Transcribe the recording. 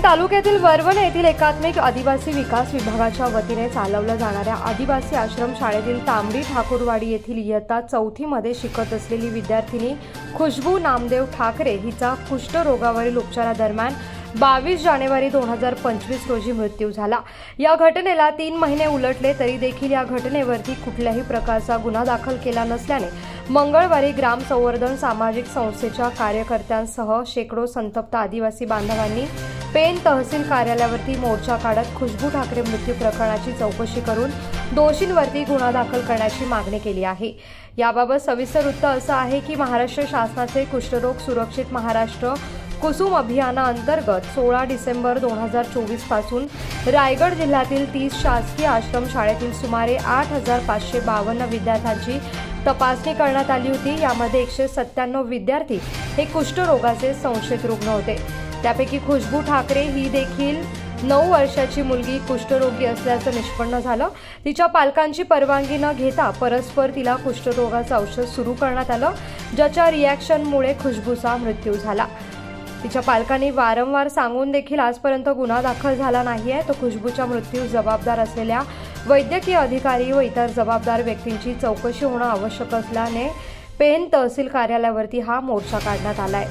पेण तालुक्यातील वरवण येथील एकात्मिक आदिवासी विकास विभागाच्या वतीने चालवल्या जाणाऱ्या आदिवासी आश्रम शाळेतील तांबडी ठाकूरवाडी येथील इयत्ता 4थी मध्ये शिकत असलेली विद्यार्थिनी खुशबू नामदेव ठाकरे हिचा कुष्ठरोगावरील उपचारादरम्यान 22 जानेवारी 2025 रोजी मृत्यू झाला। या घटनेला 3 महिने उलटले तरी देखील या घटनेवरती कुठल्याही प्रकारचा गुन्हा दाखल केला नसल्याने मंगळवारी ग्राम संवर्धन सामाजिक संस्थेच्या कार्यकर्त्यांसह शेकडो संतप्त आदिवासी बांधवांनी पेण तहसील कार्यालयावरती मोर्चा काढत खुशबू ठाकरे मृत्यू प्रकरणाची चौकशी करून दोषींवरती गुन्हा दाखल करण्याची मागणी केली आहे। याबाबत सविस्तर वृत्त असं आहे की महाराष्ट्र शासनाचे कुष्ठरोग सुरक्षित महाराष्ट्र कुसुम अभियानाअंतर्गत 16 डिसेंबर 2024 पासून रायगड जिल्ह्यातील 30 शासकीय आश्रम शाळेतील सुमारे 8552 विद्यार्थ्यांची तपासणी करण्यात आली होती। यामध्ये 197 विद्यार्थी हे कुष्ठरोगाचे संशयित रुग्ण होते। त्यापैकी खुशबू ठाकरे ही देखील 9 वर्षाची मुलगी कुष्ठरोगी असल्याचं निष्पन्न झालं। तिच्या पालकांची परवानगी न घेता परस्पर तिला कुष्ठरोगाचं औषध सुरू करण्यात आलं, ज्याच्या रिॲक्शनमुळे खुशबूचा मृत्यू झाला। तिच्या पालकांनी वारंवार सांगून देखील आजपर्यंत गुन्हा दाखल झाला नाहीये। तो खुशबूच्या मृत्यूस जबाबदार असलेल्या वैद्यकीय अधिकारी व इतर जबाबदार व्यक्तींची चौकशी होणं आवश्यक असल्याने पेण तहसील कार्यालयावरती हा मोर्चा काढण्यात आलाय।